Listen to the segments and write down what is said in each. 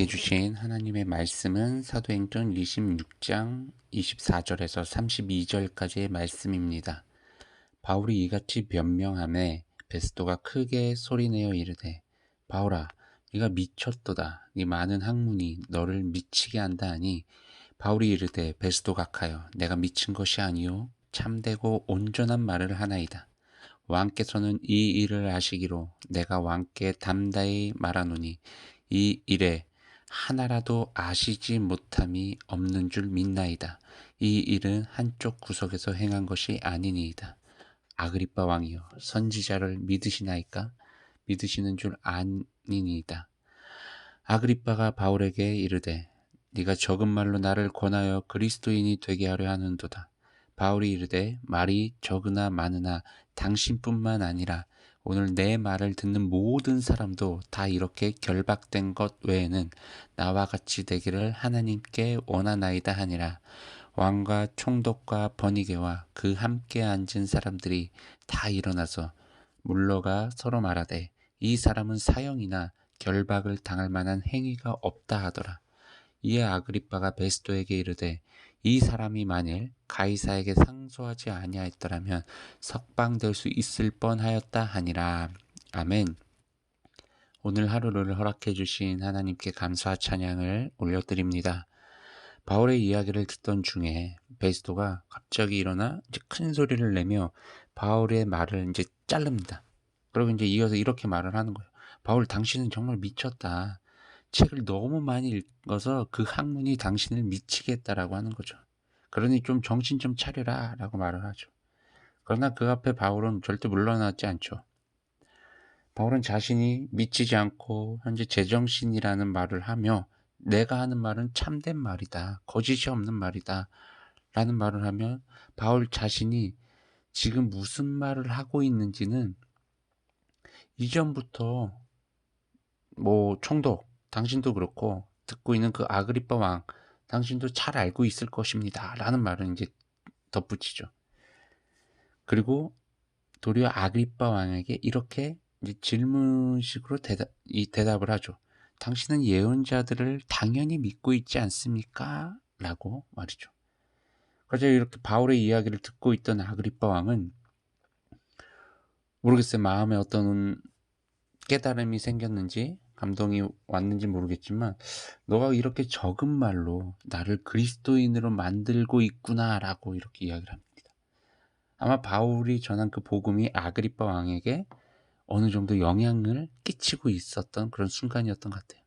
우리에게 주신 하나님의 말씀은 사도행전 26장 24절에서 32절까지의 말씀입니다. 바울이 이같이 변명하매 베스도가 크게 소리내어 이르되 바울아 네가 미쳤도다. 네 많은 학문이 너를 미치게 한다 하니 바울이 이르되 베스도 각하여 내가 미친 것이 아니요 참되고 온전한 말을 하나이다. 왕께서는 이 일을 아시기로 내가 왕께 담다히 말하노니 이 일에 하나라도 아시지 못함이 없는 줄 믿나이다. 이 일은 한쪽 구석에서 행한 것이 아니니이다. 아그리빠 왕이여 선지자를 믿으시나이까? 믿으시는 줄 아니니이다. 아그리빠가 바울에게 이르되 네가 적은 말로 나를 권하여 그리스도인이 되게 하려 하는도다. 바울이 이르되 말이 적으나 많으나 당신뿐만 아니라 오늘 내 말을 듣는 모든 사람도 다 이렇게 결박된 것 외에는 나와 같이 되기를 하나님께 원하나이다 하니라. 왕과 총독과 버니게와 그 함께 앉은 사람들이 다 일어나서 물러가 서로 말하되 이 사람은 사형이나 결박을 당할 만한 행위가 없다 하더라. 이에 아그리빠가 베스도에게 이르되 이 사람이 만일 가이사에게 상소하지 아니하였더라면 석방될 수 있을 뻔하였다 하니라. 아멘. 오늘 하루를 허락해 주신 하나님께 감사와 찬양을 올려드립니다. 바울의 이야기를 듣던 중에 베스도가 갑자기 일어나 이제 큰 소리를 내며 바울의 말을 이제 자릅니다. 그리고 이제 이어서 이렇게 말을 하는 거예요. 바울, 당신은 정말 미쳤다. 책을 너무 많이 읽어서 그 학문이 당신을 미치게 했다라고 하는 거죠. 그러니 좀 정신 좀 차려라 라고 말을 하죠. 그러나 그 앞에 바울은 절대 물러나지 않죠. 바울은 자신이 미치지 않고 현재 제정신이라는 말을 하며 내가 하는 말은 참된 말이다. 거짓이 없는 말이다. 라는 말을 하면 바울 자신이 지금 무슨 말을 하고 있는지는 이전부터 총독, 당신도 그렇고 듣고 있는 그 아그리빠 왕, 당신도 잘 알고 있을 것입니다. 라는 말을 이제 덧붙이죠. 그리고 도리어 아그리빠 왕에게 이렇게 이제 질문식으로 대답을 하죠. 당신은 예언자들을 당연히 믿고 있지 않습니까? 라고 말이죠. 그래서 이렇게 바울의 이야기를 듣고 있던 아그리빠 왕은 모르겠어요. 마음에 어떤 깨달음이 생겼는지 감동이 왔는지 모르겠지만 너가 이렇게 적은 말로 나를 그리스도인으로 만들고 있구나라고 이렇게 이야기를 합니다. 아마 바울이 전한 그 복음이 아그리빠 왕에게 어느 정도 영향을 끼치고 있었던 그런 순간이었던 것 같아요.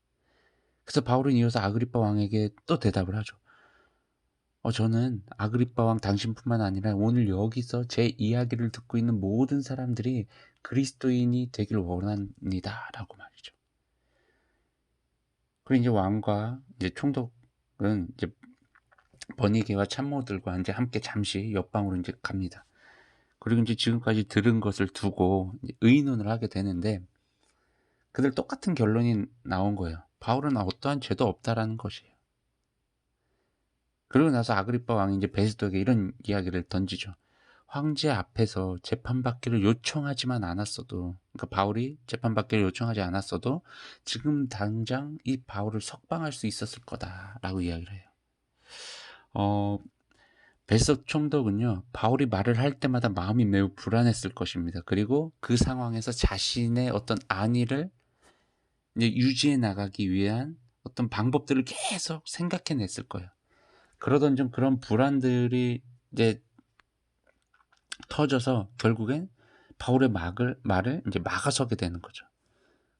그래서 바울은 이어서 아그리빠 왕에게 또 대답을 하죠. 저는 아그리빠 왕 당신뿐만 아니라 오늘 여기서 제 이야기를 듣고 있는 모든 사람들이 그리스도인이 되길 원합니다. 라고 말이죠. 그리고 이제 왕과 이제 총독은 이제 버니게와 참모들과 이제 함께 잠시 옆방으로 이제 갑니다. 그리고 이제 지금까지 들은 것을 두고 의논을 하게 되는데 그들 똑같은 결론이 나온 거예요. 바울은 어떠한 죄도 없다라는 것이에요. 그러고 나서 아그리빠 왕이 이제 베스도에게 이런 이야기를 던지죠. 황제 앞에서 재판받기를 요청하지만 않았어도, 그러니까 바울이 재판받기를 요청하지 않았어도 지금 당장 이 바울을 석방할 수 있었을 거다라고 이야기를 해요. 베스도 총독은요, 바울이 말을 할 때마다 마음이 매우 불안했을 것입니다. 그리고 그 상황에서 자신의 어떤 안위를 이제 유지해 나가기 위한 어떤 방법들을 계속 생각해냈을 거예요. 그러던 중 그런 불안들이 이제 터져서 결국엔 바울의 말을 이제 막아서게 되는 거죠.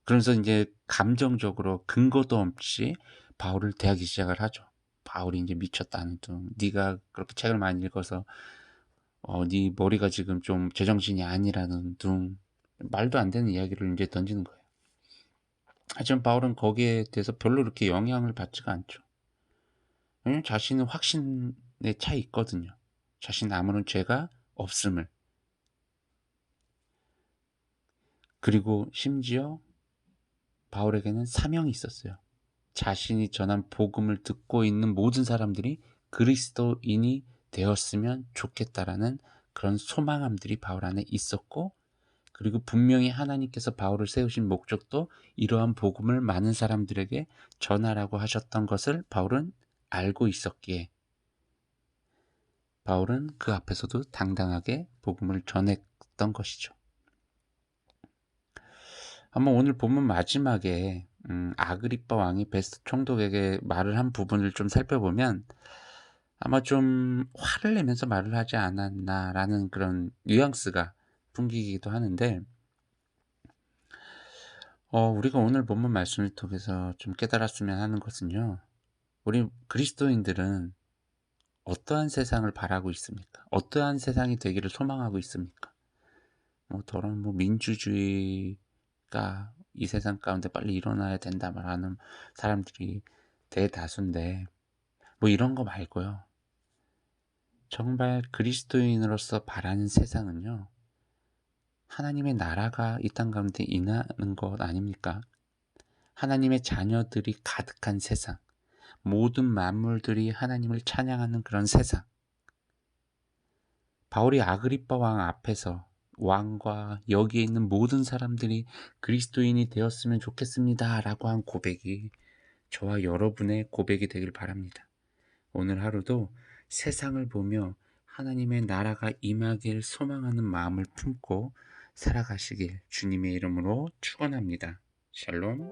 그러면서 이제 감정적으로 근거도 없이 바울을 대하기 시작을 하죠. 바울이 이제 미쳤다는 둥, 네가 그렇게 책을 많이 읽어서 네 머리가 지금 좀 제정신이 아니라는 둥, 말도 안 되는 이야기를 이제 던지는 거예요. 하지만 바울은 거기에 대해서 별로 그렇게 영향을 받지가 않죠. 왜냐면 자신은 확신에 차 있거든요. 자신 아무런 죄가 없음을. 그리고 심지어 바울에게는 사명이 있었어요. 자신이 전한 복음을 듣고 있는 모든 사람들이 그리스도인이 되었으면 좋겠다라는 그런 소망함들이 바울 안에 있었고 그리고 분명히 하나님께서 바울을 세우신 목적도 이러한 복음을 많은 사람들에게 전하라고 하셨던 것을 바울은 알고 있었기에 바울은 그 앞에서도 당당하게 복음을 전했던 것이죠. 한번 오늘 본문 마지막에 아그리빠 왕이 베스트 총독에게 말을 한 부분을 좀 살펴보면 아마 좀 화를 내면서 말을 하지 않았나라는 그런 뉘앙스가 풍기기도 하는데, 우리가 오늘 본문 말씀을 통해서 좀 깨달았으면 하는 것은요, 우리 그리스도인들은 어떠한 세상을 바라고 있습니까? 어떠한 세상이 되기를 소망하고 있습니까? 더러운 민주주의가 이 세상 가운데 빨리 일어나야 된다 말하는 사람들이 대다수인데, 이런 거 말고요. 정말 그리스도인으로서 바라는 세상은요, 하나님의 나라가 이 땅 가운데 임하는 것 아닙니까? 하나님의 자녀들이 가득한 세상, 모든 만물들이 하나님을 찬양하는 그런 세상. 바울이 아그리빠 왕 앞에서 왕과 여기에 있는 모든 사람들이 그리스도인이 되었으면 좋겠습니다 라고 한 고백이 저와 여러분의 고백이 되길 바랍니다. 오늘 하루도 세상을 보며 하나님의 나라가 임하길 소망하는 마음을 품고 살아가시길 주님의 이름으로 축원합니다. 샬롬.